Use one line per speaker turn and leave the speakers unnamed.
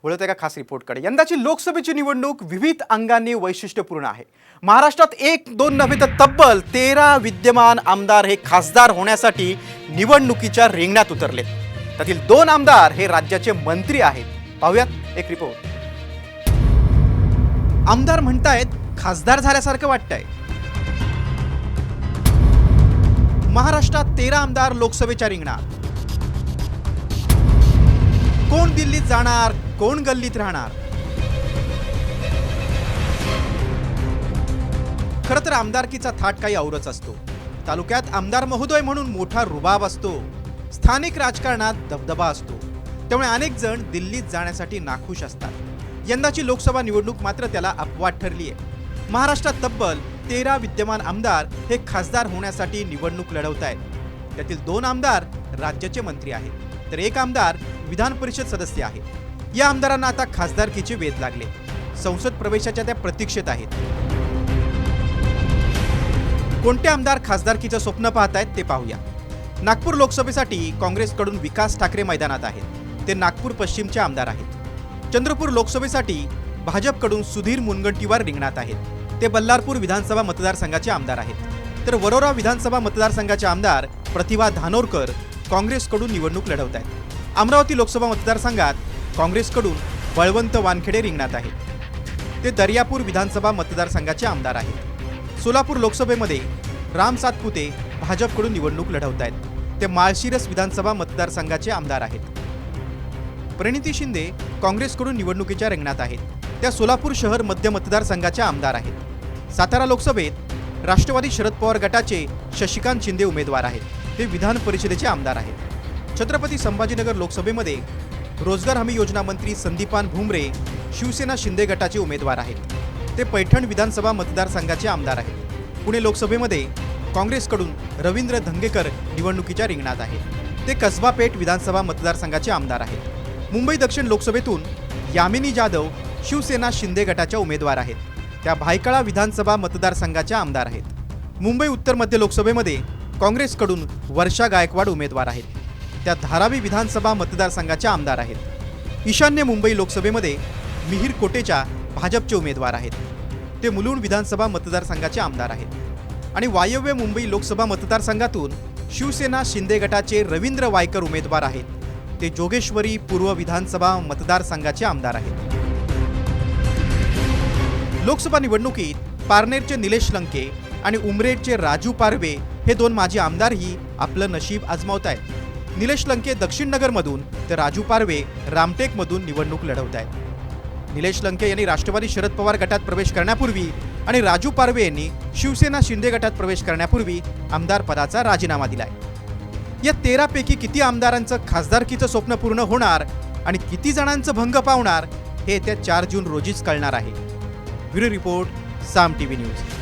वळत एका खास रिपोर्टकडे। यंदाची लोकसभेची निवडणूक विविध अंगांनी वैशिष्ट्यपूर्ण आहे। महाराष्ट्रात एक दोन नव्हे तर तब्बल 13 विद्यमान आमदार हे खासदार होण्यासाठी निवडणुकीच्या रिंगणात उतरलेत। त्यातील 2 आमदार हे राज्याचे मंत्री आहेत। पाहूयात एक रिपोर्ट। आमदार म्हणतायत खासदार झाल्यासारखं वाटतंय। महाराष्ट्रात 13 आमदार लोकसभेच्या रिंगणात। कोण दिल्लीत जाणार, कोण गल्लीत राहणार? खरं तर आमदारकीचा थाट काही औरच असतो। तालुक्यात आमदार महोदय म्हणून मोठा रुबाब असतो, स्थानिक राजकारणात दबदबा असतो। त्यामुळे अनेक जण दिल्लीत जाण्यासाठी नाखुश असतात। यंदाची लोकसभा निवडणूक मात्र त्याला अपवाद ठरली आहे। महाराष्ट्रात तब्बल 13 विद्यमान आमदार हे खासदार होण्यासाठी निवडणूक लढवत आहेत। त्यातील 2 आमदार राज्याचे मंत्री आहेत, तर एक आमदार विधान परिषद सदस्य आहे। या आमदारांना आता खासदारकीचे वेध लागले। संसद प्रवेशाच्या त्या प्रतीक्षेत आहेत। कोणते आमदार खासदारकीचं स्वप्न पाहत आहेत ते पाहूया। नागपूर लोकसभेसाठी काँग्रेसकडून विकास ठाकरे मैदानात आहेत। ते नागपूर पश्चिमचे आमदार आहेत। चंद्रपूर लोकसभेसाठी भाजपकडून सुधीर मुनगंटीवार रिंगणात आहेत। ते बल्लारपूर विधानसभा मतदारसंघाचे आमदार आहेत। तर वरोरा विधानसभा मतदारसंघाचे आमदार प्रतिभा धानोरकर काँग्रेसकडून निवडणूक लढवत आहेत। अमरावती लोकसभा मतदारसंघात काँग्रेसकडून बळवंत वानखेडे रिंगणात आहेत। ते दर्यापूर विधानसभा मतदारसंघाचे आमदार आहेत। सोलापूर लोकसभेमध्ये राम सातपुते भाजपकडून निवडणूक लढवत आहेत। ते माळशिरस विधानसभा मतदारसंघाचे आमदार आहेत। प्रणिती शिंदे काँग्रेसकडून निवडणुकीच्या रिंगणात आहेत। त्या सोलापूर शहर मध्य मतदारसंघाच्या आमदार आहेत। सातारा लोकसभेत राष्ट्रवादी शरद पवार गटाचे शशिकांत शिंदे उमेदवार आहेत। ते विधान परिषदेचे आमदार आहेत। छत्रपती संभाजीनगर लोकसभेमध्ये रोजगार हमी योजना मंत्री संदीपान भुमरे शिवसेना शिंदे गटाचे उमेदवार आहेत। ते पैठण विधानसभा मतदारसंघाचे आमदार आहेत। पुणे लोकसभेमध्ये काँग्रेसकडून रवींद्र धंगेकर निवडणुकीच्या रिंगणात आहेत। ते कसबा पेठ विधानसभा मतदारसंघाचे आमदार आहेत। मुंबई दक्षिण लोकसभेतून यामिनी जाधव शिवसेना शिंदे गटाच्या उमेदवार आहेत। त्या भायखळा विधानसभा मतदारसंघाच्या आमदार आहेत। मुंबई उत्तर मध्य लोकसभेमध्ये काँग्रेसकडून वर्षा गायकवाड उमेदवार आहेत। त्या धारावी विधानसभा मतदारसंघाच्या आमदार आहेत। ईशान्य मुंबई लोकसभेमध्ये मिहीर कोटेच्या भाजपचे उमेदवार आहेत। ते मुलुंड विधानसभा मतदारसंघाचे आमदार आहेत। आणि वायव्य मुंबई लोकसभा मतदारसंघातून शिवसेना शिंदे गटाचे रवींद्र वायकर उमेदवार आहेत। ते जोगेश्वरी पूर्व विधानसभा मतदारसंघाचे आमदार आहेत। लोकसभा निवडणुकीत पारनेरचे निलेश लंके आणि उमरेडचे राजू पारवे हे 2 माजी आमदारही आपलं नशीब आजमावत आहेत। निलेश लंके दक्षिण नगरमधून तर राजू पारवे रामटेकमधून निवडणूक लढवत आहेत। निलेश लंके यांनी राष्ट्रवादी शरद पवार गटात प्रवेश करण्यापूर्वी आणि राजू पारवे यांनी शिवसेना शिंदे गटात प्रवेश करण्यापूर्वी आमदार पदाचा राजीनामा दिलाय। या 13 पैकी किती आमदारांचं खासदारकीचं स्वप्न पूर्ण होणार आणि किती जणांचं भंग पावणार हे येत्या 4 जून रोजीच कळणार आहे। ब्युरो रिपोर्ट, साम टीव्ही न्यूज।